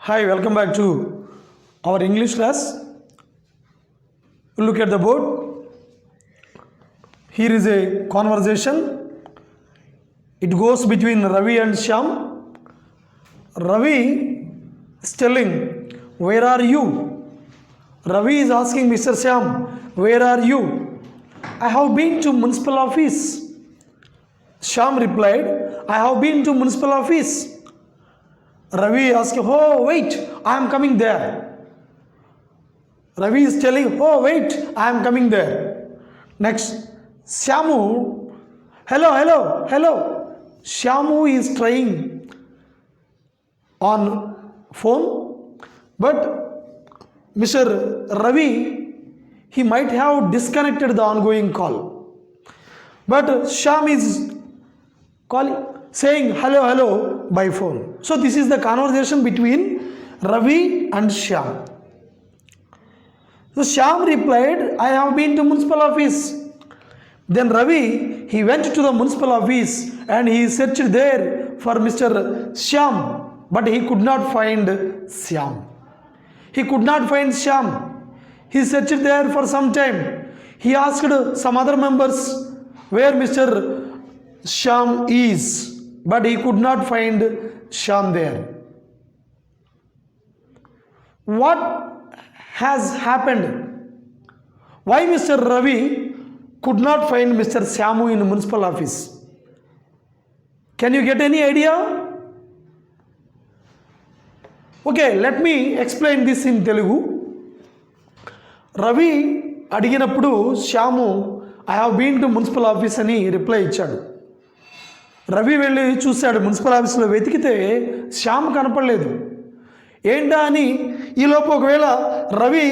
Hi, welcome back to our English class. Look at the board. Here is a conversation. It goes between Ravi and Shyam. Ravi is telling, "Where are you?" Ravi is asking Mr. Shyam, "Where are you?" "I have been to municipal office." Shyam replied, "I have been to municipal office." Ravi asked, "Oh, wait, I am coming there." Ravi is telling, "Oh, wait, I am coming there." Next, Syamu, hello. Syamu is trying on phone, but Mr. Ravi, he might have disconnected the ongoing call. But Shyam is calling, saying hello by phone. So this is the conversation between Ravi and Shyam. So Shyam replied, "I have been to municipal office." Then Ravi, he went to the municipal office and he searched there for Mr. Shyam, but he could not find Shyam. He could not find Shyam. He searched there for some time. He asked some other members where Mr. Shyam is, but he could not find Shyam there. What has happened? Why Mr. Ravi could not find Mr. Syamu in the municipal office? Can you get any idea? Okay, let me explain this in Telugu. Ravi అడిగినప్పుడు Shyam "I have been to municipal office" అని reply ఇచ్చాడు. రవి వెళ్ళి చూశాడు, municipal ఆఫీస్లో వెతికితే శ్యామ్ కనపడలేదు. ఏంటా అని ఈలోపు ఒకవేళ రవి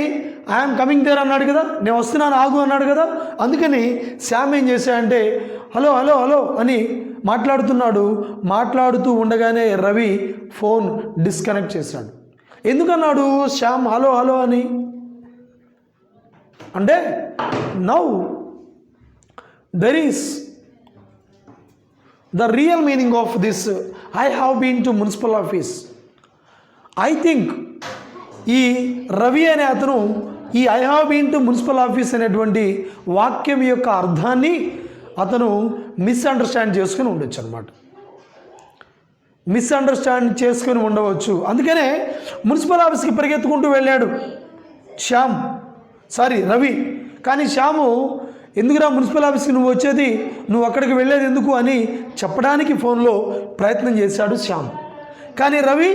"ఐఎమ్ కమింగ్ దేర్" అన్నాడు కదా, "నేను వస్తున్నాను ఆగు" అన్నాడు కదా, అందుకని శ్యామ్ ఏం చేశాడంటే హలో అని మాట్లాడుతూ ఉండగానే రవి ఫోన్ డిస్కనెక్ట్ చేశాడు. ఎందుకన్నాడు శ్యామ్ హలో అని అంటే, now there is the real meaning of this "I have been to municipal office." I think ఈ రవి అనే అతను ఈ "I have been to municipal office" అనేటువంటి వాక్యం యొక్క అర్థాన్ని అతను మిస్అండర్స్టాండ్ చేసుకుని ఉండొచ్చు అనమాట. మిస్అండర్స్టాండ్ చేసుకుని ఉండవచ్చు. అందుకనే మున్సిపల్ ఆఫీస్కి పరిగెత్తుకుంటూ వెళ్ళాడు రవి. కానీ శ్యాము "ఎందుకురా మున్సిపల్ ఆఫీస్కి నువ్వు వచ్చేది, నువ్వు అక్కడికి వెళ్ళేది ఎందుకు" అని చెప్పడానికి ఫోన్లో ప్రయత్నం చేశాడు శ్యామ్. కానీ రవి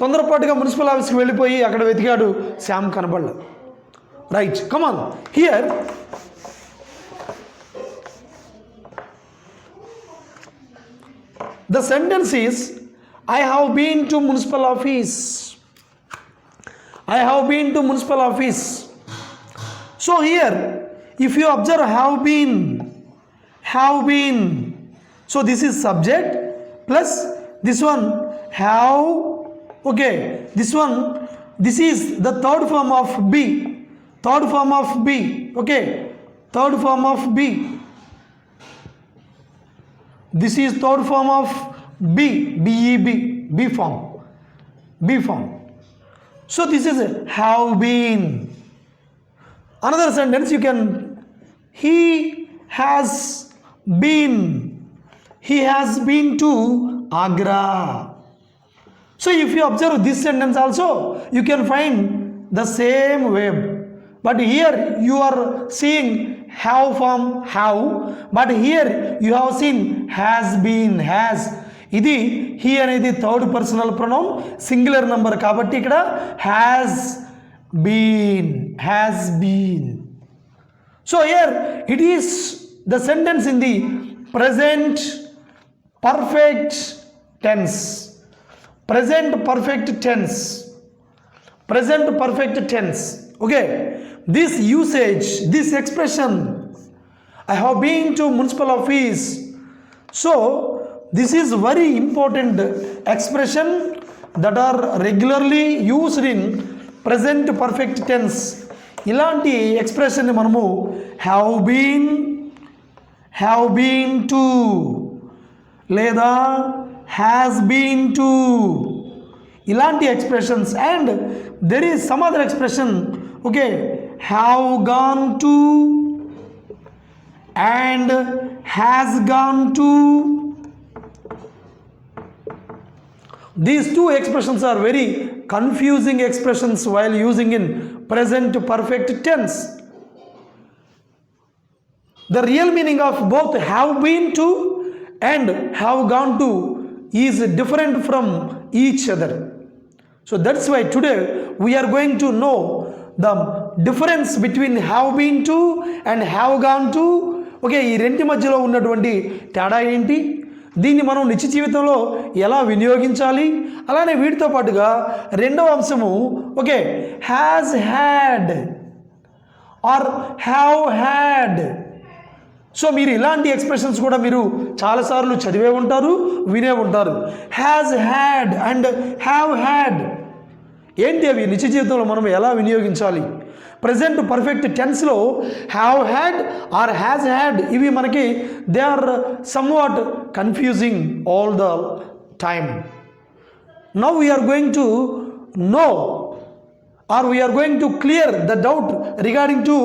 తొందరపాటుగా మున్సిపల్ ఆఫీస్కి వెళ్ళిపోయి అక్కడ వెతికాడు, శ్యామ్ కనబడలేదు. Right, come on here. The sentence is, "I have been to municipal office." I have been to municipal office. So here, if you observe have been, so this is subject plus this one have. Okay, this is the third form of be. Okay, third form of be. This is third form of be, be form. So this is have been. Another sentence you can, he has been to Agra. So if you observe this sentence also, you can find the same verb. But here you are seeing have form have, but here you have seen has been. ఇది he అనేది third personal pronoun, singular number కాబట్టి ఇక్కడ has been. So here it is the sentence in the present perfect tense. Okay, this usage, this expression, "I have been to municipal office." So this is very important expression that are regularly used in present perfect tense. ఇలాంటి ఎక్స్ప్రెషన్ని మనము have been to లేదా has been to ఇలాంటి expressions. And there is some other expression. Okay, have gone to and has gone to. These two expressions are very confusing expressions while using in present perfect tense. The real meaning of both have been to and have gone to is different from each other. So that's why today we are going to know the difference between have been to and have gone to. Okay, ఈ రెంటి మధ్యలో ఉన్నటువంటి తేడా ఏంటి, దీన్ని మనం నిత్య జీవితంలో ఎలా వినియోగించాలి, అలానే వీటితో పాటుగా రెండవ అంశము okay has had or have had. So మీరు ఇలాంటి ఎక్స్ప్రెషన్స్ కూడా మీరు చాలాసార్లు చదివే ఉంటారు, వినే ఉంటారు. Has had and have had ఏంటి, అవి నిత్య జీవితంలో మనం ఎలా వినియోగించాలి? ప్రజెంట్ పర్ఫెక్ట్ టెన్స్లో have had or has had ఇవి మనకి they are somewhat confusing all the time. Now we are going to know or we are going to clear the doubt regarding to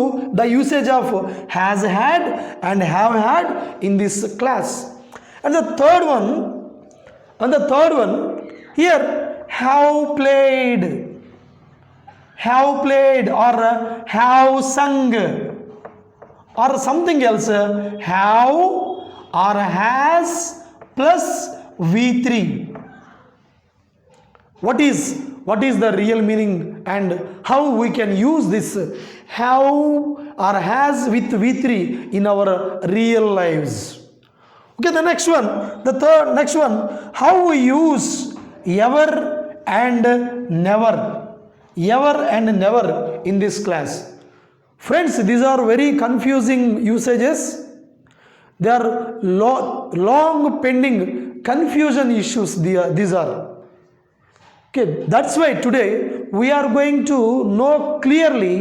the usage of has had and have had in this class. And the third one here have played. Have played or have sung or something else. Have or has plus V3. What is the real meaning and how we can use this have or has with V3 in our real lives? Okay, the next one, how we use ever and never. Ever and never in this class. Friends, these are very confusing usages. They are long pending confusion issues. These are. Okay, that's why today we are going to know clearly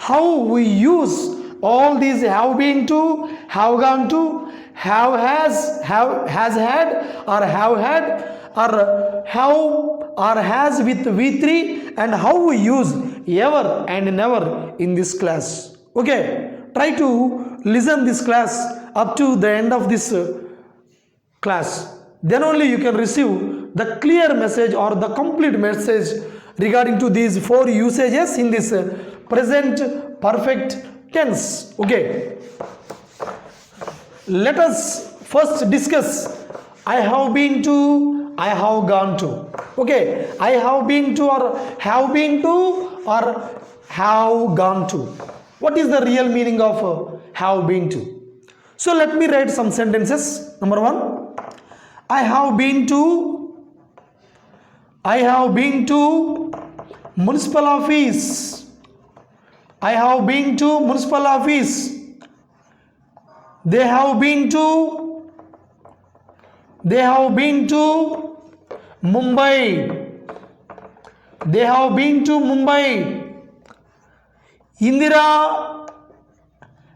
how we use all these have been to, have gone to, have had or have had or have or has with V3 and how we use ever and never in this class. Okay, try to listen this class up to the end of this class. Then only you can receive the clear message or the complete message regarding to these 4 usages in this present perfect tense. Okay, let us first discuss I have been to, I have gone to. Okay, I have been to or have been to or have gone to. What is the real meaning of have been to? So let me write some sentences. Number 1, I have been to municipal office. I have been to municipal office. They have been to Mumbai. They have been to Mumbai. Indira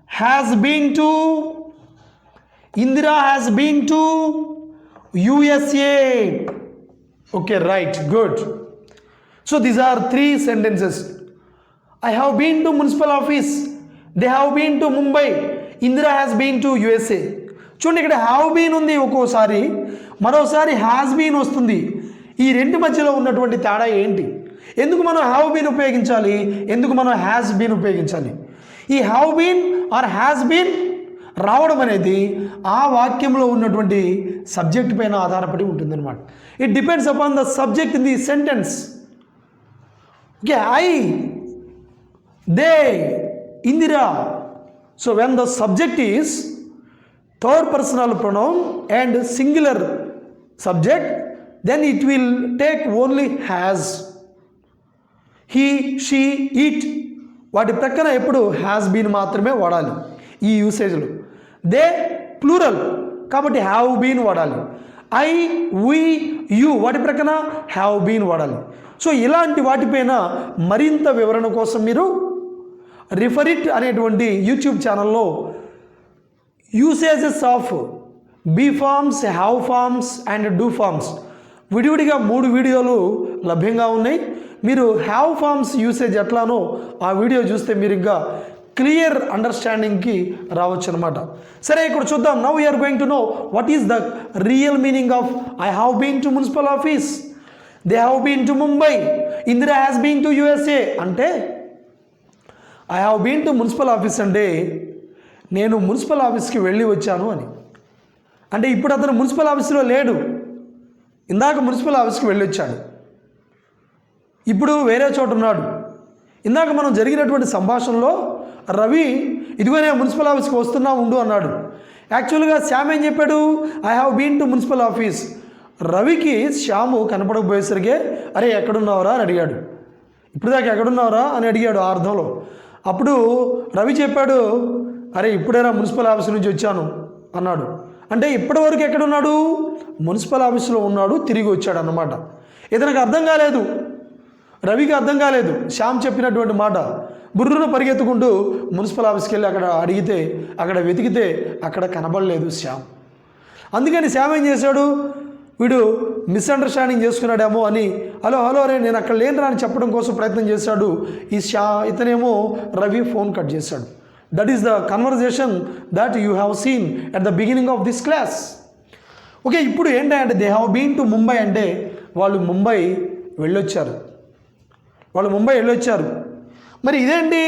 has been to USA. Okay, right, good. So these are 3 sentences. I have been to municipal office. They have been to Mumbai. Indira has been to USA. చూడండి, ఇక్కడ have been ఉంది, ఒక్కోసారి మరోసారి has been వస్తుంది. ఈ రెండు మధ్యలో ఉన్నటువంటి తేడా ఏంటి? ఎందుకు మనం హ్యావ్ బీన్ ఉపయోగించాలి, ఎందుకు మనం హ్యాస్ బీన్ ఉపయోగించాలి? ఈ have been or has been రావడం అనేది ఆ వాక్యంలో ఉన్నటువంటి సబ్జెక్ట్ పైన ఆధారపడి ఉంటుందన్నమాట. It depends upon the subject in the sentence. Okay, I, they, Indira. So when the subject is third personal pronoun and singular subject, then it will take only has. He, she, it వాటి ప్రక్కన ఎప్పుడు has been మాత్రమే వాడాలి ఈ యూసేజ్లో. They plural కాబట్టి have been వాడాలి. I, we, you వాటి ప్రక్కన హ్యావ్ బీన్ వాడాలి. సో ఇలాంటి వాటిపైన మరింత వివరణ కోసం మీరు రిఫరిట్ అనేటువంటి యూట్యూబ్ ఛానల్లో usages of be forms, have forms and do forms విడివిడిగా 3 వీడియోలు లభ్యంగా ఉన్నాయి. మీరు హ్యావ్ ఫార్మ్స్ యూసేజ్ ఎట్లానో ఆ వీడియో చూస్తే మీరు ఇంకా క్లియర్ అండర్స్టాండింగ్కి రావచ్చు అనమాట. సరే, ఇక్కడ చూద్దాం. Now we are going to know what is the real meaning of I have been to municipal office, they have been to Mumbai, Indira has been to USA. అంటే I have been to municipal office అంటే నేను municipal ఆఫీస్కి వెళ్ళి వచ్చాను అని. అంటే ఇప్పుడు అతను మున్సిపల్ ఆఫీస్లో లేడు, ఇందాక మున్సిపల్ ఆఫీస్కి వెళ్ళి వచ్చాడు, ఇప్పుడు వేరే చోట ఉన్నాడు. ఇందాక మనం జరిగినటువంటి సంభాషణలో రవి ఇదిగో నేను మున్సిపల్ ఆఫీస్కి వస్తున్నా ఉండు అన్నాడు. యాక్చువల్గా శ్యామ్ ఏం చెప్పాడు? I have been to municipal office. రవికి శ్యాము కనపడకపోయేసరికి అరే ఎక్కడున్నావురా అని అడిగాడు. ఇప్పుడు దాకా ఎక్కడున్నావురా అని అడిగాడు ఆ అర్థంలో. అప్పుడు రవి చెప్పాడు, అరే ఇప్పుడేరా మున్సిపల్ ఆఫీస్ నుంచి వచ్చాను అన్నాడు. అంటే ఇప్పటివరకు ఎక్కడున్నాడు? మున్సిపల్ ఆఫీసులో ఉన్నాడు, తిరిగి వచ్చాడు అన్నమాట. ఇతనికి అర్థం కాలేదు, రవికి అర్థం కాలేదు శ్యామ్ చెప్పినటువంటి మాట. బుర్రును పరిగెత్తుకుంటూ మున్సిపల్ ఆఫీస్కి వెళ్ళి అక్కడ అడిగితే, అక్కడ వెతికితే అక్కడ కనబడలేదు శ్యామ్. అందుకని శ్యామ్ ఏం చేశాడు? వీడు మిస్అండర్స్టాండింగ్ చేసుకున్నాడేమో అని హలో హలో అరే నేను అక్కడ లేనురా అని చెప్పడం కోసం ప్రయత్నం చేశాడు. ఇతనేమో రవి ఫోన్ కట్ చేశాడు. That is the conversation that you have seen at the beginning of this class. Okay, ఇప్పుడు ఏంటంటే they have been to Mumbai అంటే వాళ్ళు ముంబై వెళ్ళొచ్చారు. మరి ఇదేంటి?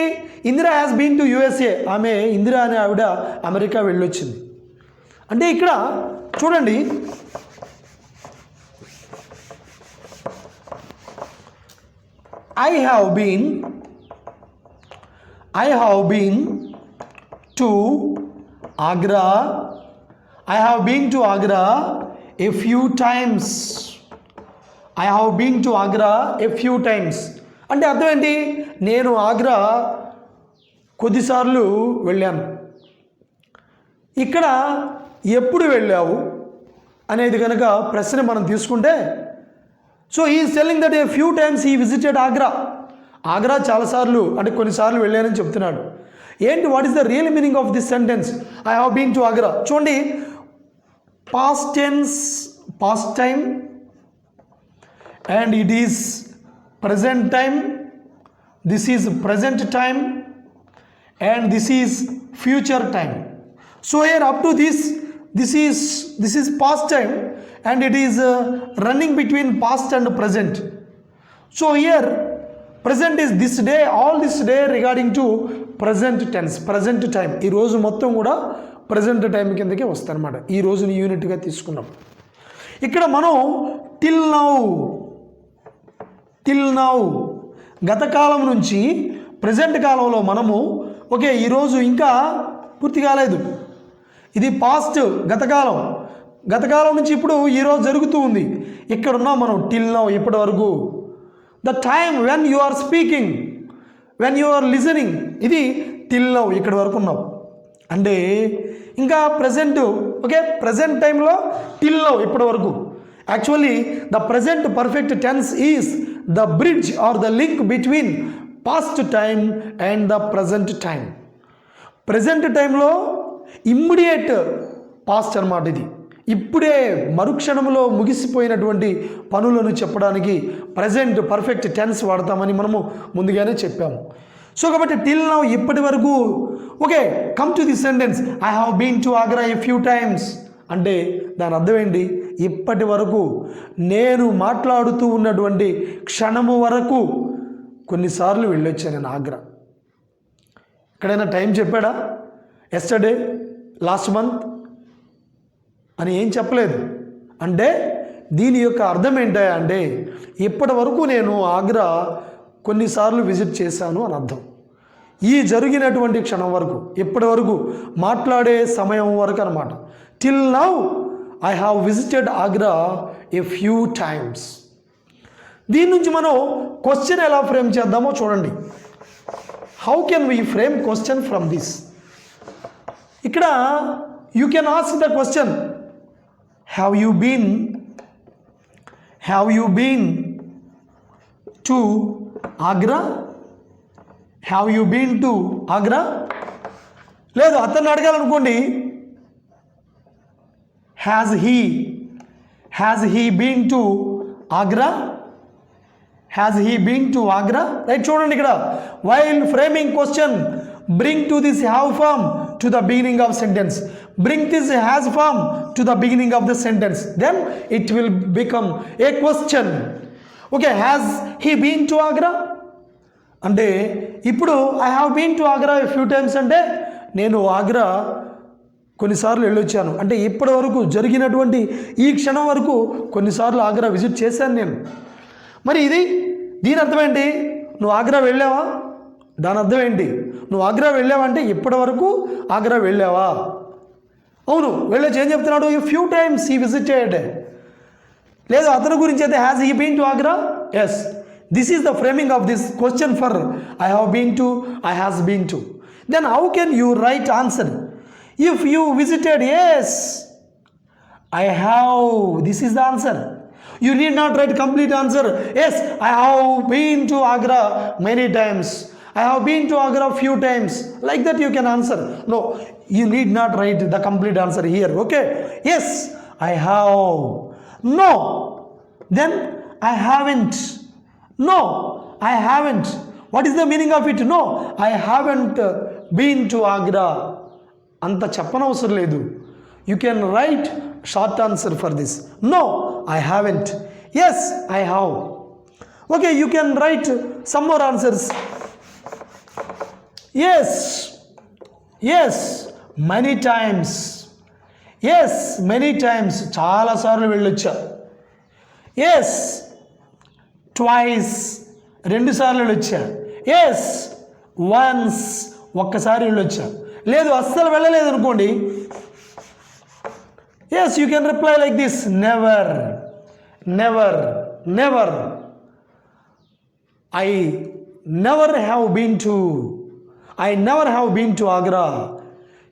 Indira has been to USA, ఆమె ఇందిరా అనే ఆవిడ అమెరికా వెళ్ళొచ్చింది. అంటే ఇక్కడ చూడండి, I have been to Agra. I have been to Agra a few times. I have been to Agra a few times. అంటే అర్థం ఏంటి? నేను ఆగ్రా కొద్దిసార్లు వెళ్ళాను. ఇక్కడ ఎప్పుడు వెళ్ళావు అనేది కనుక ప్రశ్న మనం తీసుకుంటే, so he is telling that a few times he visited Agra. Agra చాలాసార్లు అంటే కొన్నిసార్లు వెళ్ళానని చెప్తున్నాడు. ఏంటి? What is the real meaning of this sentence? I have been to Agra. చూడండి, past tense, past time, and it is present time, this is present time, and this is future time. So here up to this is past time, and it is running between past and present. So here present is this day, all this day regarding to present tense, present time. ఈ రోజు మొత్తం కూడా present time కిందకే వస్తారన్నమాట. ఈ రోజుని యూనిట్గా తీసుకున్నాం. ఇక్కడ మనం till now గత కాలం నుంచి ప్రజెంట్ కాలంలో మనము ఓకే ఈరోజు ఇంకా పూర్తి కాలేదు, ఇది పాస్ట్ గతకాలం నుంచి ఇప్పుడు ఈరోజు జరుగుతూ ఉంది. ఇక్కడ ఉన్నాం మనం టిల్ నౌ, ఇప్పటి వరకు. The time when you are speaking, when you are listening, ఇది టిల్ నౌ, ఇక్కడి వరకు ఉన్నాం. అంటే ఇంకా ప్రజెంట్, ఓకే ప్రజెంట్ టైంలో టిల్ నౌ, ఇప్పటి వరకు. Actually the present perfect tense is the bridge or the link between past time and the present time. Present టైంలో ఇమ్మీడియట్ పాస్ట్ అన్నమాట. ఇది ఇప్పుడే మరుక్షణంలో ముగిసిపోయినటువంటి పనులను చెప్పడానికి ప్రజెంట్ పర్ఫెక్ట్ టెన్స్ వాడతామని మనము ముందుగానే చెప్పాము. సో కాబట్టి టిల్ నౌ, ఇప్పటి వరకు. Okay, come to the sentence I have been to Agra a few times అంటే దాని అర్థం ఏంటి? ఇప్పటి వరకు, నేను మాట్లాడుతూ ఉన్నటువంటి క్షణము వరకు కొన్నిసార్లు వెళ్ళొచ్చాను నేను ఆగ్రా. ఎక్కడైనా టైం చెప్పాడా? ఎస్టర్డే, లాస్ట్ మంత్ అని ఏం చెప్పలేదు. అంటే దీని యొక్క అర్థం ఏంటా అంటే ఇప్పటి వరకు నేను ఆగ్రా కొన్నిసార్లు విజిట్ చేశాను అని అర్థం. ఈ జరిగినటువంటి క్షణం వరకు, ఇప్పటి వరకు మాట్లాడే సమయం వరకు అన్నమాట. Till now I have visited Agra a few times. దీని నుంచి మనం క్వశ్చన్ ఎలా ఫ్రేమ్ చేద్దామో చూడండి. How can we frame question from this? ఇక్కడ you can ask the question, have you been to Agra? Have you been to Agra? లేదు, అతన్ని అడగాలనుకోండి, has he been to Agra? Has he been to Agra? Right, చూడండి ఇక్కడ while framing question bring to this have form to the beginning of sentence, bring this has form to the beginning of the sentence, then it will become a question. Okay, has he been to Agra? అంటే ఇప్పుడు I have been to Agra a few times అంటే నేను ఆగ్రా కొన్నిసార్లు వెళ్ళొచ్చాను అంటే ఇప్పటి వరకు జరిగినటువంటి ఈ క్షణం వరకు కొన్నిసార్లు ఆగ్రా విజిట్ చేశాను నేను. మరి దీని అర్థం ఏంటి? నువ్వు ఆగ్రా వెళ్ళావా? దాని అర్థం ఏంటి? నువ్వు ఆగ్రా వెళ్ళావంటే ఇప్పటి వరకు ఆగ్రా వెళ్ళావా? అవును, వెళ్ళొచ్చు. ఏం చెప్తున్నాడు? ఈ ఫ్యూ టైమ్స్ హీ విజిటెడ్. లేదు, అతని గురించి అయితే has he been to Agra? Yes, this is the framing of this question for I have been to, I has been to. Then how can you write answer? If you visited, yes I have, this is the answer. You need not write complete answer. Yes, I have been to Agra many times. I have been to Agra few times. Like that you can answer. No, you need not write the complete answer here. Okay? Yes, I have. No, then I haven't. No, I haven't. What is the meaning of it? No, I haven't been to Agra. Anta చెప్పనవసరం లేదు. You can write short answer for this. No, I haven't. Yes, I have. Okay, you can write some more answers. Yes, yes, many times. Yes, many times. చాలా సార్లు వెళ్ళొచ్చా. Yes, twice. రెండు సార్లు వెళ్ళొచ్చా. Yes, once. ఒక్కసారి వెళ్ళొచ్చా. లేదు, అస్సలు వెళ్ళలేదు అనుకోండి. Yes, you can reply like this. Never, never, never. I never have been to. I never have been to Agra.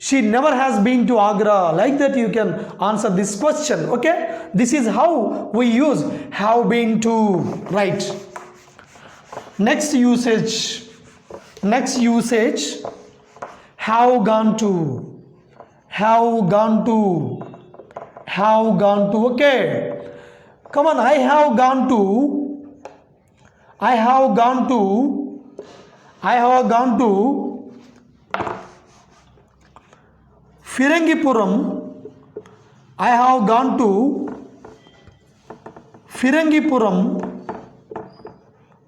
She never has been to Agra. Like that you can answer this question. Okay? This is how we use have been to. Right. Next usage. Next usage. Have gone to. Have gone to. Have gone to. Okay, come on. I have gone to. I have gone to. I have gone to Firangipuram. I have gone to Firangipuram.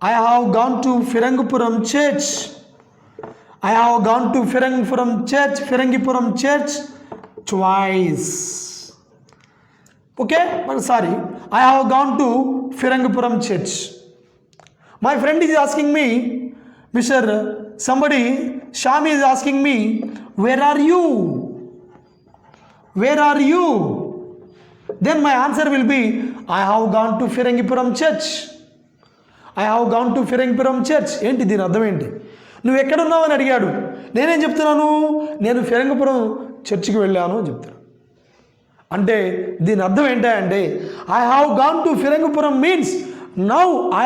I have gone to Firangipuram church. I have gone to Firangipuram church twice. Okay, but sorry, I have gone to Firangipuram church. My friend is asking me, Shami is asking me, where are you? Where are you? Then my answer will be, I have gone to Firangipuram church. I have gone to Firangipuram church. ఏంటి దీని అర్థం ఏంటి? నువ్వు ఎక్కడున్నావు అని అడిగాడు. నేనేం చెప్తున్నాను? నేను ఫిరంగిపురం చర్చికి వెళ్ళాను అని చెప్తాను. అంటే దీని అర్థం ఏంటంటే I have gone to Phirangipuram means now I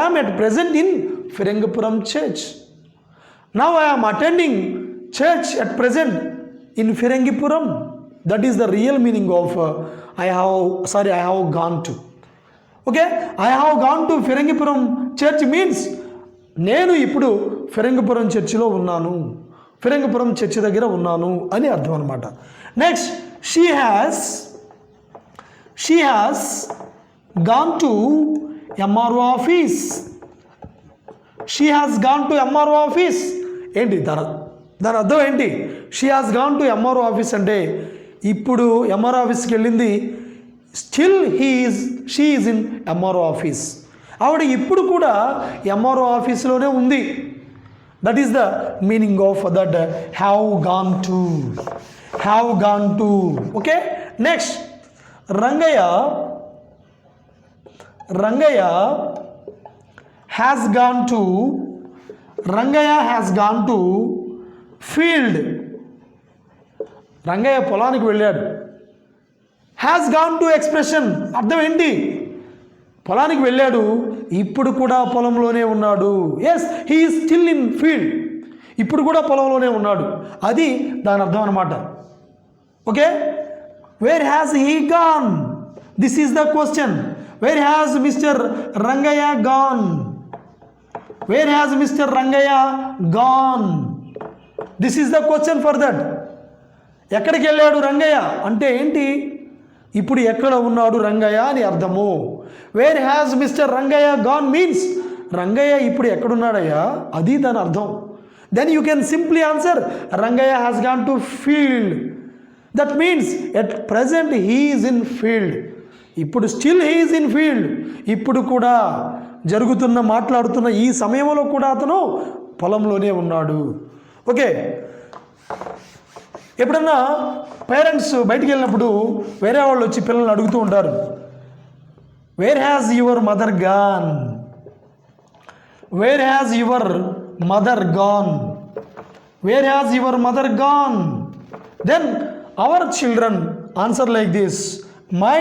am at present in Phirangipuram church. Now I am attending church at present in Phirangipuram. That is the real meaning of I have gone to. Okay, I have gone to Phirangipuram church means నేను ఇప్పుడు ఫిరంగిపురం చర్చిలో ఉన్నాను, Phirangipuram church దగ్గర ఉన్నాను అని అర్థం అనమాట. Next, she has gone to MRO office. She has gone to MRO office. ఏంటి దాని అర్థం ఏంటి? She has gone to MRO office అంటే ఇప్పుడు ఎంఆర్ఓ ఆఫీస్కి వెళ్ళింది. Still she is in MRO office. ఆవిడ ఇప్పుడు కూడా ఎంఆర్ఓ ఆఫీస్లోనే ఉంది. That is the meaning of that have gone to. Have gone to. Okay, next, Rangaiah has gone to field. Rangaiah పొలానికి వెళ్ళాడు. హ్యాస్ గాన్ టు ఎక్స్ప్రెషన్ అర్థం ఏంటి? పొలానికి వెళ్ళాడు, ఇప్పుడు కూడా పొలంలోనే ఉన్నాడు. Yes, he is still in field. ఇప్పుడు కూడా పొలంలోనే ఉన్నాడు, అది దాని అర్థం అనమాట. Okay, where has he gone? This is the question. Where has Mr. Rangaya gone? Where has Mr. Rangaya gone? This is the question for that. ఎక్కడికి వెళ్ళాడు రంగయ్య అంటే ఏంటి? ఇప్పుడు ఎక్కడ ఉన్నాడు రంగయ్య అని అర్థము. Where has mister Rangayya gone means Rangayya ఇప్పుడు ఎక్కడున్నాడయ్యా, అది దాని అర్థం. Then you can simply answer Rangayya has gone to field. That means at present he is in field. ఇప్పుడు still he is in field. ఇప్పుడు కూడా జరుగుతున్న మాట్లాడుతున్న ఈ సమయంలో కూడా అతను పొలంలోనే ఉన్నాడు. ఓకే, ఎప్పుడన్నా పేరెంట్స్ బయటికి వెళ్ళినప్పుడు వేరే వాళ్ళు వచ్చి పిల్లల్ని అడుగుతూ ఉంటారు, where has your mother gone? Where has your mother gone? Where has your mother gone? Then our children answer like this, my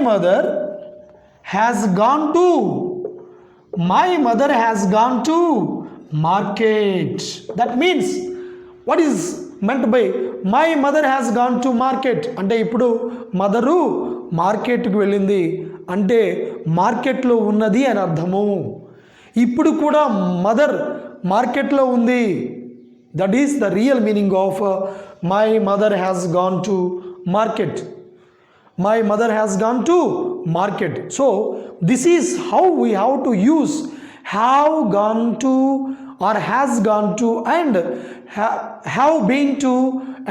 mother has gone to, my mother has gone to market. That means what is meant by my mother has gone to market అంటే ఇప్పుడు mother మార్కెట్కి వెళ్ళింది అంటే మార్కెట్లో ఉన్నది అని అర్థము. ఇప్పుడు కూడా మదర్ మార్కెట్లో ఉంది. That is the real meaning of my mother has gone to market. My mother has gone to market. So this is how we have to use have gone to or has gone to and have been to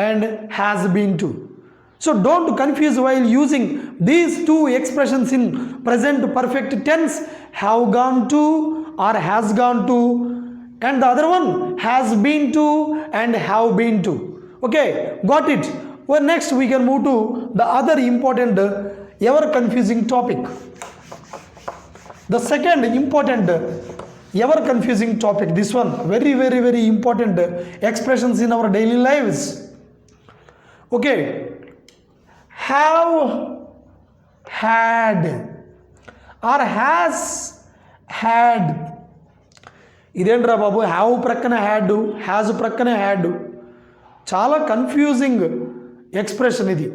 and has been to. So don't confuse while using these two expressions in present perfect tense, have gone to or has gone to, and the other one has been to and have been to. Okay, got it? Well, next we can move to the other important ever confusing topic. The second important ever confusing topic, this one very very very important expressions in our daily lives. Okay, have had or has had. ఇదేంట్రా బాబు, have ప్రక్కన had, has ప్రక్కన had, చాలా confusing expression ఇది.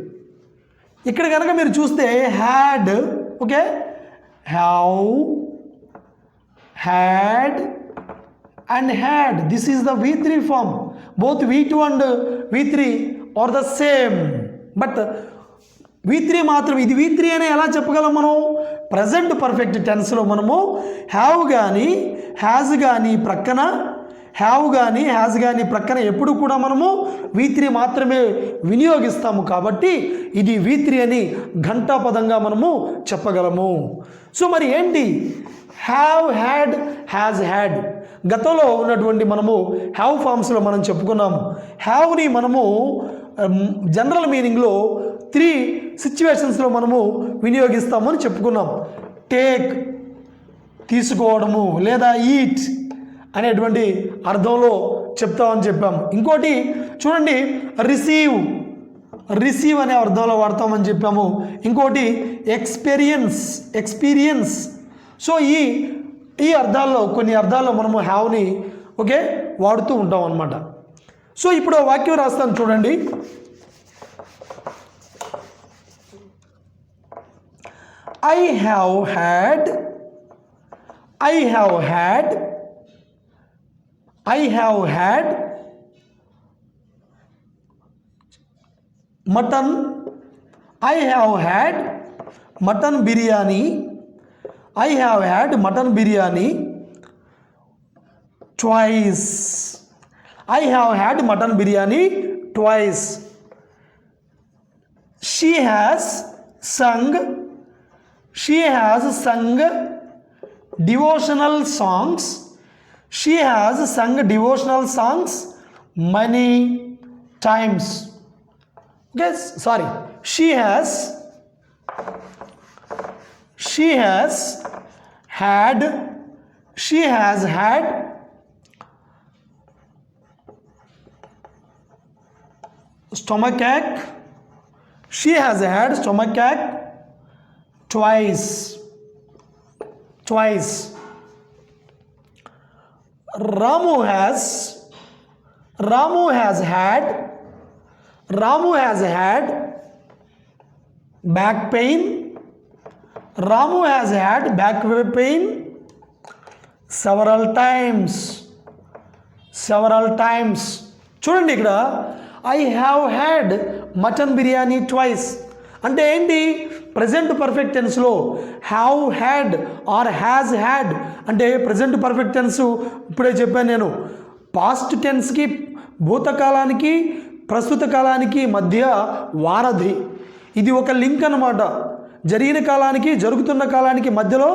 ఇక్కడ కనుక మీరు చూస్తే had, okay, have, had and had, this is the V3 form. Both V2 and V3 are the same, but V3 మాత్రం, ఇది V3 అనే ఎలా చెప్పగలం మనం? ప్రజెంట్ పర్ఫెక్ట్ టెన్స్లో మనము హ్యావ్ కానీ హ్యాజ్ కానీ ప్రక్కన, హ్యావ్ కానీ హ్యాజ్ కానీ ప్రక్కన ఎప్పుడు కూడా మనము V3 మాత్రమే వినియోగిస్తాము. కాబట్టి ఇది V3 అని ఘంటాపదంగా మనము చెప్పగలము. సో మరి ఏంటి హ్యావ్, హ్యాడ్, హ్యాజ్, హ్యాడ్? గతంలో ఉన్నటువంటి మనము హ్యావ్ ఫామ్స్లో మనం చెప్పుకున్నాము. హ్యావ్ని మనము జనరల్ మీనింగ్లో 3 సిచ్యువేషన్స్లో మనము వినియోగిస్తామని చెప్పుకున్నాం. టేక్ తీసుకోవడము, లేదా ఈట్ అనేటువంటి అర్థంలో చెప్తామని చెప్పాము. ఇంకోటి చూడండి, రిసీవ్ అనే అర్థంలో వాడతామని చెప్పాము. ఇంకోటి ఎక్స్పీరియన్స్. సో ఈ అర్థాల్లో కొన్ని అర్థాల్లో మనము హ్యావ్ని ఓకే వాడుతూ ఉంటాం అన్నమాట. సో ఇప్పుడు వాక్యం రాస్తాను చూడండి. I have had mutton. I have had mutton biryani. I have had mutton biryani twice. I have had mutton biryani twice. She has sung devotional songs. She has sung devotional songs many times. Yes, sorry. She has had stomachache. She has had stomachache twice. Ramu has had back pain. Ramu has had back pain several times. చూడండి ఇక్కడ I have had mutton biryani twice అంటే ఏంటి? Present perfect టెన్స్లో have had or has had అంటే present perfect tense ఇప్పుడే చెప్పాను నేను. Past టెన్స్కి భూతకాలానికి ప్రస్తుత కాలానికి మధ్య వారధి. ఇది ఒక లింక్ అన్నమాట. జరిగిన కాలానికి జరుగుతున్న కాలానికి మధ్యలో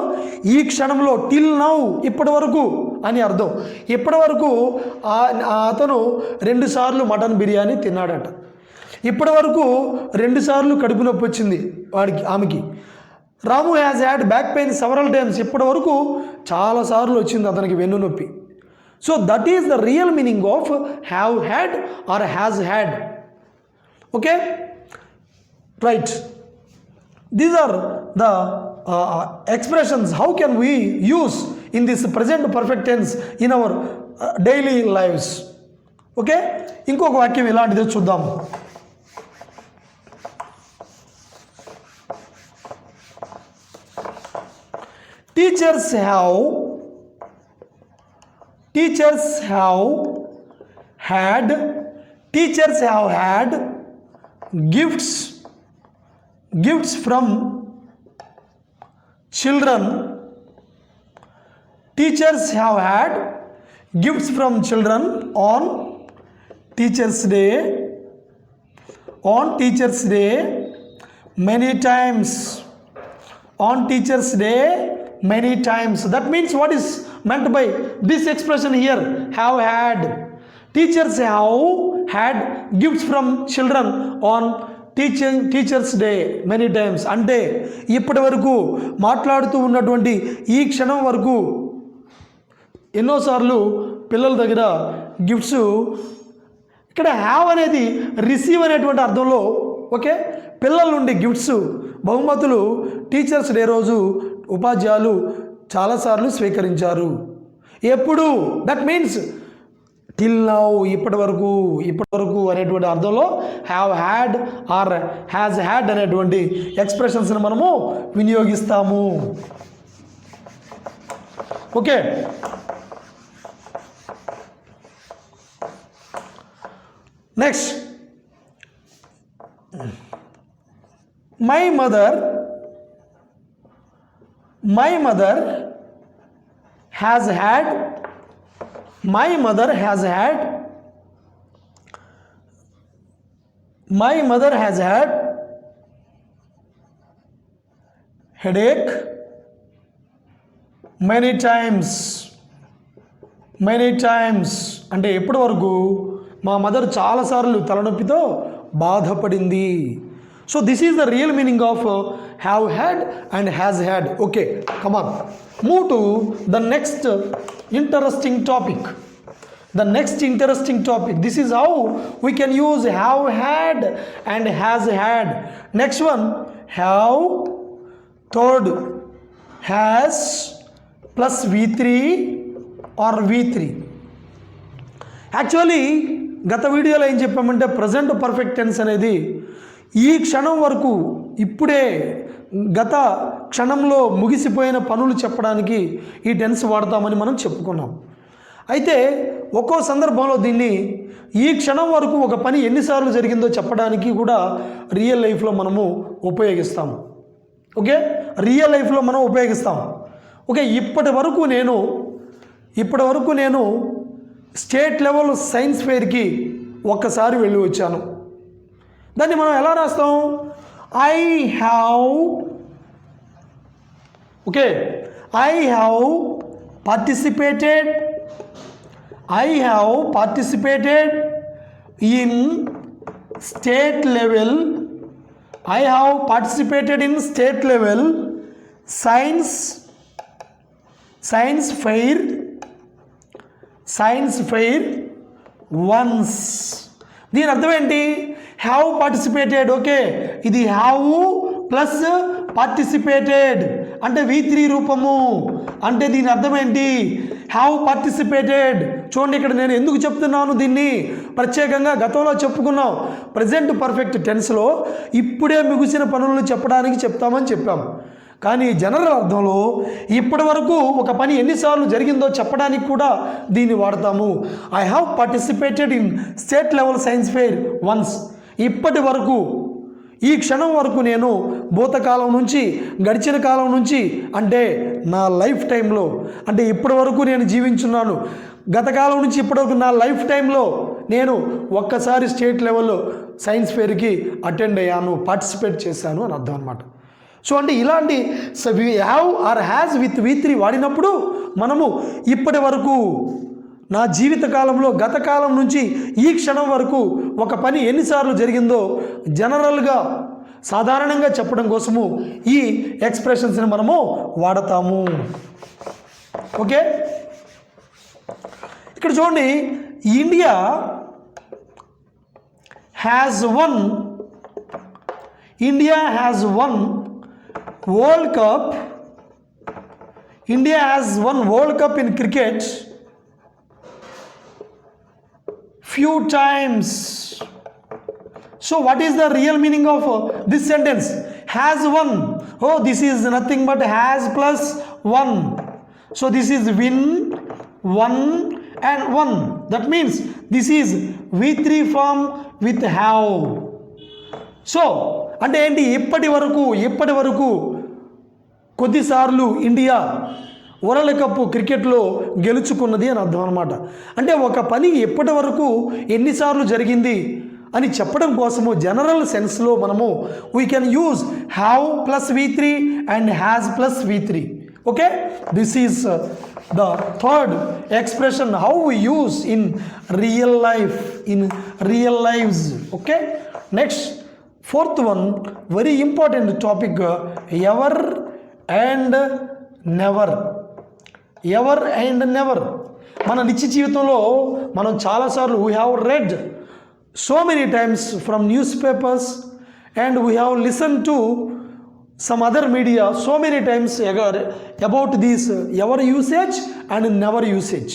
ఈ క్షణంలో టిల్ నౌ ఇప్పటి వరకు అని అర్థం. ఇప్పటి వరకు అతను 2 సార్లు మటన్ బిర్యానీ తిన్నాడట. ఇప్పటి వరకు 2 సార్లు కడుపు నొప్పి వచ్చింది ఆమెకి. Ramu has had back pain several times. ఇప్పటి వరకు చాలాసార్లు వచ్చింది అతనికి వెన్ను నొప్పి. So that is the real meaning of have had or has had. Okay, right. These are the expressions how can we use in this present perfect tense in our daily lives. Okay, ఇంకొక వాక్యం ఇలాంటిది చూద్దాం. Teachers have had gifts from children. Teachers have had gifts from children on Teachers Day. On Teachers Day many times. On Teachers Day many times. That means what is meant by this expression here? Have had. Teachers have had gifts from children on teachers day many times. అంటే ఇప్పటి వరకు మాట్లాడుతూ ఉన్నటువంటి ఈ క్షణం వరకు ఎన్నోసార్లు పిల్లల దగ్గర గిఫ్ట్స్. ఇక్కడ హ్యావ్ అనేది రిసీవ్ అనేటువంటి అర్థంలో. ఓకే, పిల్లల నుండి గిఫ్ట్స్ బహుమతులు టీచర్స్ డే రోజు ఉపాధ్యాయులు చాలాసార్లు స్వీకరించారు. ఎప్పుడు? దట్ మీన్స్ టిల్ నౌ ఇప్పటి వరకు అనేటువంటి అర్థంలో have had or has had అనేటువంటి ఎక్స్ప్రెషన్స్ని మనము వినియోగిస్తాము. Okay, next. My mother has had headache many times. అంటే ఎప్పటి వరకు? మా మదర్ చాలాసార్లు తలనొప్పితో బాధపడింది. So this is the real meaning of have had and has had. Okay, come on, move to the next interesting topic. This is how we can use have had and has had. Next one, have third has plus v3 or v3. Actually గత వీడియోలో ఏం చెప్పామంటే present perfect tense అనేది ఈ క్షణం వరకు, ఇప్పుడే గత క్షణంలో ముగిసిపోయిన పనులు చెప్పడానికి ఈ టెన్స్ వాడతామని మనం చెప్పుకున్నాం. అయితే ఒక్కో సందర్భంలో దీన్ని ఈ క్షణం వరకు ఒక పని ఎన్నిసార్లు జరిగిందో చెప్పడానికి కూడా రియల్ లైఫ్లో మనము ఉపయోగిస్తాము. ఓకే, రియల్ లైఫ్లో మనం ఉపయోగిస్తాం. ఓకే, ఇప్పటి వరకు నేను స్టేట్ లెవెల్ సైన్స్ ఫెయిర్కి ఒక్కసారి వెళ్ళి వచ్చాను. దాన్ని మనం ఎలా రాస్తాం? I have participated in state level. I have participated in state level science fair once. దీని అర్థం ఏంటి? Have participated. ఓకే, ఇది హ్యావ్ ప్లస్ పార్టిసిపేటెడ్ అంటే v3 రూపము. అంటే దీని అర్థం ఏంటి? Have participated. చూడండి ఇక్కడ నేను ఎందుకు చెప్తున్నాను దీన్ని ప్రత్యేకంగా, గతంలో చెప్పుకున్నాం ప్రజెంట్ పర్ఫెక్ట్ టెన్స్లో ఇప్పుడే ముగిసిన పనులను చెప్పడానికి చెప్తామని చెప్పాం. కానీ జనరల్ అర్థంలో ఇప్పటి వరకు ఒక పని ఎన్నిసార్లు జరిగిందో చెప్పడానికి కూడా దీన్ని వాడతాము. I have participated in state level science fair once. ఇప్పటి వరకు, ఈ క్షణం వరకు నేను భూతకాలం నుంచి, గడిచిన కాలం నుంచి, అంటే నా లైఫ్ టైంలో, అంటే ఇప్పటి వరకు నేను జీవించున్నాను, గతకాలం నుంచి ఇప్పటివరకు నా లైఫ్ టైంలో నేను ఒక్కసారి స్టేట్ లెవెల్లో సైన్స్ ఫెయిర్కి అటెండ్ అయ్యాను, పార్టిసిపేట్ చేశాను అని అర్థం అనమాట. సో అంటే ఇలాంటి have are has with V3 వాడినప్పుడు మనము ఇప్పటి వరకు, నా జీవితకాలంలో, గతకాలం నుంచి ఈ క్షణం వరకు ఒక పని ఎన్నిసార్లు జరిగిందో జనరల్గా, సాధారణంగా చెప్పడం కోసము ఈ ఎక్స్ప్రెషన్స్ని మనము వాడతాము. ఓకే, ఇక్కడ చూడండి, India has one World Cup. India has won World Cup in cricket few times. So what is the real meaning of this sentence? Has won. Oh, this is nothing but has plus one. So this is win, one and one. That means this is V3 form with have. So అంటే ఏంటి, ఇప్పటి వరకు కొద్దిసార్లు India world cup క్రికెట్లో గెలుచుకున్నది అని అర్థం అనమాట. అంటే ఒక పని ఎప్పటి వరకు ఎన్నిసార్లు జరిగింది అని చెప్పడం కోసము జనరల్ సెన్స్లో మనము we can use have plus V3 and has plus V3. Okay, this is the third expression how we use in real lifes. Okay, next fourth one, very important topic, ever and never. మన నిత్య జీవితంలో మనం చాలాసార్లు we have read so many times from newspapers and we have listened to some other media so many times about this ever usage and never usage.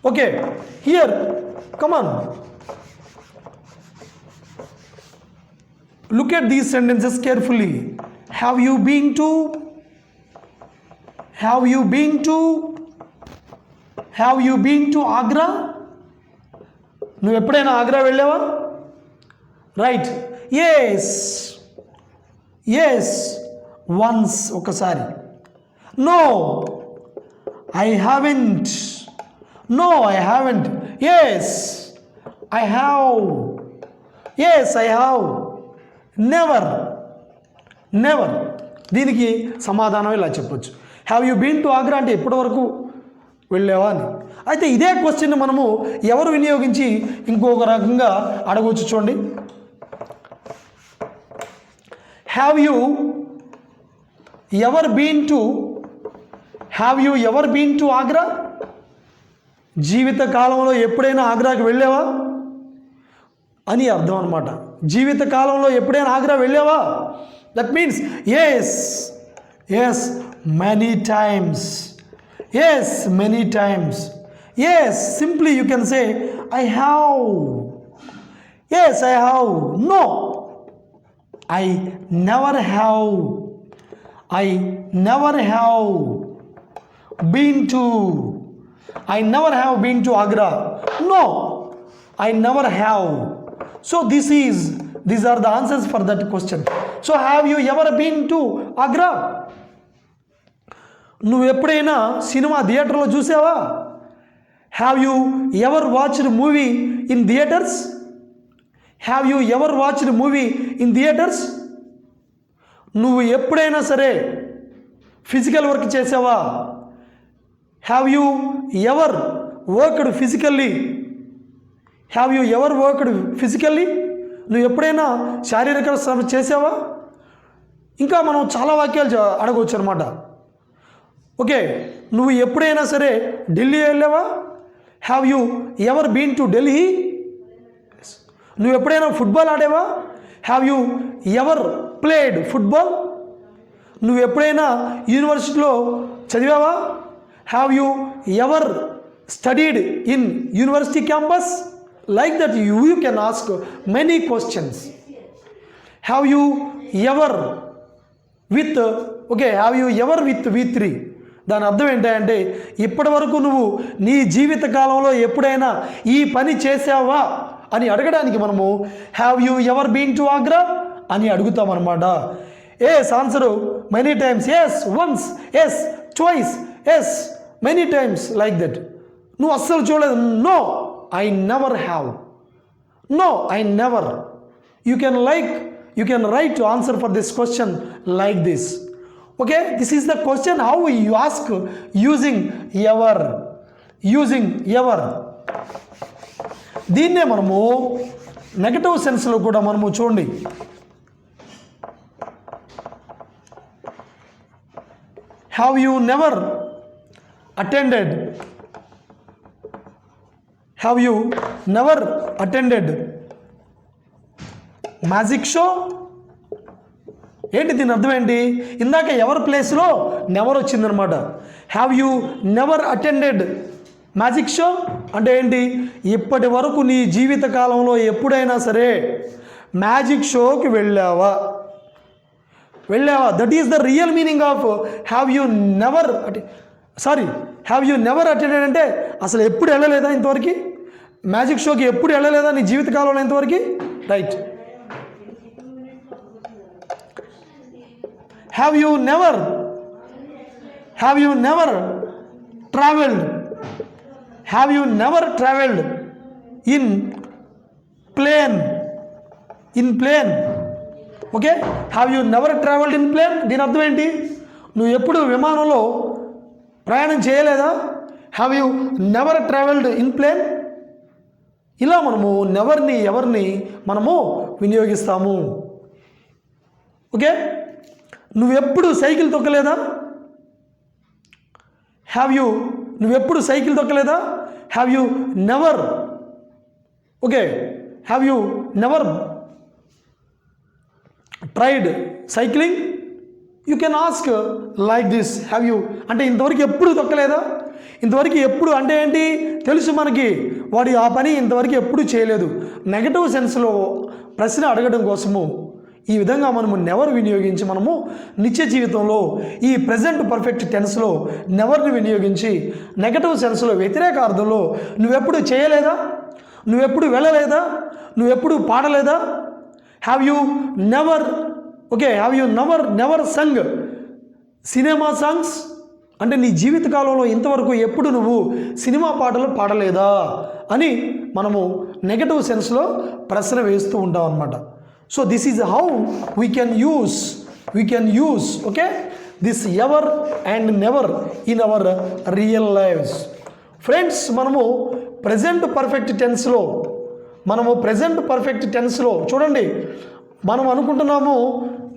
Okay, here come on, look at these sentences carefully. Have you been to Agra? నువ్వు ఎప్పుడైనా ఆగ్రా వెళ్ళావా? Right, yes once, ఒకసారి. No I haven't. Yes I have. Never. దీనికి సమాధానం ఇలా చెప్పొచ్చు, have you been to Agra అంటే ఎప్పటి వరకు వెళ్ళావా అని. అయితే ఇదే క్వశ్చన్ మనము ఎవరు వినియోగించి ఇంకొక రకంగా అడగవచ్చు. చూడండి, have you ever been to Agra? జీవిత కాలంలో ఎప్పుడైనా ఆగ్రాకి వెళ్ళావా అని అర్థం అనమాట. జీవిత కాలంలో ఎప్పుడైనా ఆగ్రా వెళ్ళావా? That means yes many times. Yes, simply you can say I have. Yes I have. No I never have been to. I never have been to Agra. No I never have. So these are the answers for that question. So have you ever been to Agra? నువ్వు ఎప్పుడైనా cinema థియేటర్లో చూసావా? Have you ever watched movie in theatres? నువ్వు ఎప్పుడైనా సరే physical work చేసావా? Have you ever worked physically? నువ్వు ఎప్పుడైనా శారీరక శ్రమ చేసావా? ఇంకా మనం చాలా వాక్యాలు అడగవచ్చు అనమాట. ఓకే, నువ్వు ఎప్పుడైనా సరే ఢిల్లీ వెళ్ళావా? Have you ever been to Delhi? నువ్వు ఎప్పుడైనా ఫుట్బాల్ ఆడేవా? Have you ever played football? నువ్వు ఎప్పుడైనా యూనివర్సిటీలో చదివావా? Have you ever studied in university campus? Like that you can ask many questions. Have you ever with have you ever with V3? దాని అర్థం ఏంటంటే ఇప్పటి వరకు నువ్వు నీ జీవిత కాలంలో ఎప్పుడైనా ఈ పని చేసావా అని అడగడానికి మనము have you ever been to Agra అని అడుగుతాం అనమాట. Yes answer many times, yes once, yes twice, yes many times, like that. నువ్వు అస్సలు చూడలేదు, no I never have, no I never. You can write to answer for this question like this. Okay, this is the question how you ask using ever. దీన్నే మనము negative సెన్స్లో కూడా మనము చూడండి. Have you never attended magic show? ఏంటి దీని అర్థం ఏంటి? ఇందాక ఎవర్ ప్లేస్లో నెవర్ వచ్చిందనమాట. Have you never attended magic show అంటే ఏంటి? ఇప్పటి వరకు నీ జీవిత కాలంలో ఎప్పుడైనా సరే మ్యాజిక్ షోకి వెళ్ళావా? That is the real meaning of have you never attended అంటే అసలు ఎప్పుడు వెళ్ళలేదా ఇంతవరకు? మ్యాజిక్ షోకి ఎప్పుడు వెళ్ళలేదా నీ జీవిత కాలంలో ఇంతవరకు? Right. Have you never traveled? Have you never traveled in plane? Okay? Have you never traveled in plane? దీని అర్థం ఏంటి? నువ్వు ఎప్పుడు విమానంలో ప్రయాణం చేయలేదా? Have you never traveled in plane? ఇలా మనము ఎవరిని మనము వినియోగిస్తాము. ఓకే, నువ్వెప్పుడు సైకిల్ తొక్కలేదా? నువ్వెప్పుడు సైకిల్ తొక్కలేదా? Have you never tried cycling? You can ask like this. Have you అంటే ఇంతవరకు ఎప్పుడు తొక్కలేదా? ఇంతవరకు ఎప్పుడు అంటే ఏంటి? తెలుసు మనకి వాడు ఆ పని ఇంతవరకు ఎప్పుడు చేయలేదు. నెగటివ్ సెన్స్లో ప్రశ్న అడగడం కోసము ఈ విధంగా మనము నెవర్ వినియోగించి మనము నిత్య జీవితంలో ఈ ప్రెజెంట్ పర్ఫెక్ట్ టెన్స్లో నెవర్ని వినియోగించి నెగటివ్ సెన్స్లో వ్యతిరేక అర్థంలో నువ్వెప్పుడు చేయలేదా? నువ్వెప్పుడు వెళ్ళలేదా? నువ్వెప్పుడు పాడలేదా? Have you never sung cinema songs అంటే నీ జీవితకాలంలో ఇంతవరకు ఎప్పుడు నువ్వు సినిమా పాటలు పాడలేదా అని మనము నెగటివ్ సెన్స్లో ప్రశ్న వేస్తూ ఉంటాం అన్నమాట. So this is how we can use this ever and never in our real lives. Friends, మనము ప్రెజెంట్ పర్ఫెక్ట్ టెన్స్లో చూడండి, మనం అనుకుంటున్నాము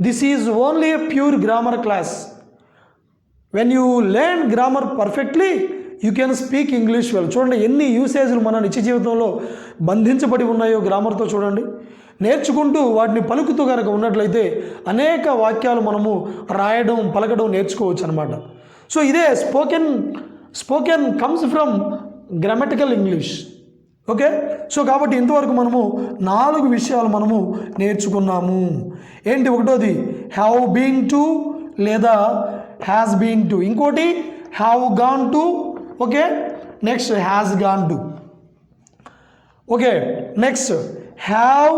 this is only a pure grammar class. When you learn grammar perfectly, you can speak English well. చూడండి ఎన్ని యూసేజ్లు మన నిత్య జీవితంలో బంధించబడి ఉన్నాయో గ్రామర్తో. చూడండి, నేర్చుకుంటూ వాటిని పలుకుతూ కనుక ఉన్నట్లయితే అనేక వాక్యాలు మనము రాయడం పలకడం నేర్చుకోవచ్చు అనమాట. సో ఇదే spoken comes from grammatical English. Okay, so కాబట్టి ఇంతవరకు మనము 4 విషయాలు మనము నేర్చుకున్నాము. ఏంటి? ఒకటోది హ్యావ్ బీన్ టు లేదా హ్యాస్ బీన్ టు, ఇంకోటి have gone to, okay, next has gone to, okay, next have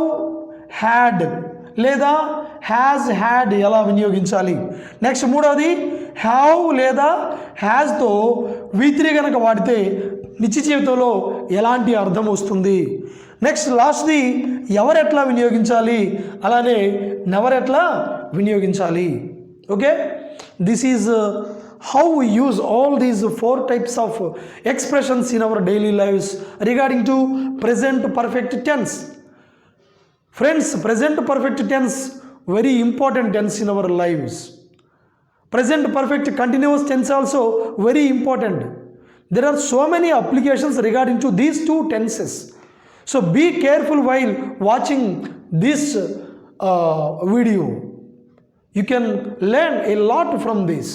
had లేదా హ్యాజ్ హ్యాడ్ ఎలా వినియోగించాలి. నెక్స్ట్ మూడవది హ్యావ్ లేదా హ్యాజ్తో V3 కనుక వాడితే నిత్య జీవితంలో ఎలాంటి అర్థం వస్తుంది. నెక్స్ట్ లాస్ట్ది ఎవరు ఎట్లా వినియోగించాలి, అలానే నెవర్ ఎట్లా వినియోగించాలి. Okay, this is how we use all these 4 types of expressions in our daily lives regarding to present perfect tense. Friends, present perfect tense very important tense in our lives. Present perfect continuous tense also very important. There are so many applications regarding to these 2 tenses. So be careful while watching this video. You can learn a lot from this.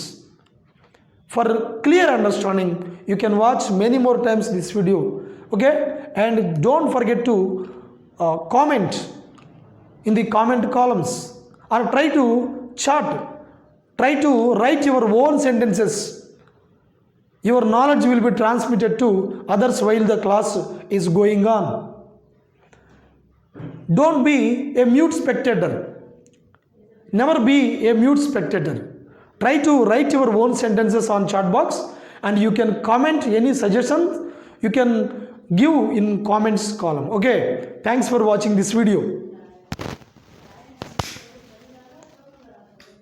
For clear understanding, you can watch many more times this video. Okay, and don't forget to comment in the comment columns, or try to chat, try to write your own sentences. Your knowledge will be transmitted to others while the class is going on. Don't be a mute spectator. Never be a mute spectator. Try to write your own sentences on chat box, and you can comment any suggestions you can give in comments column. Okay, thanks for watching this video.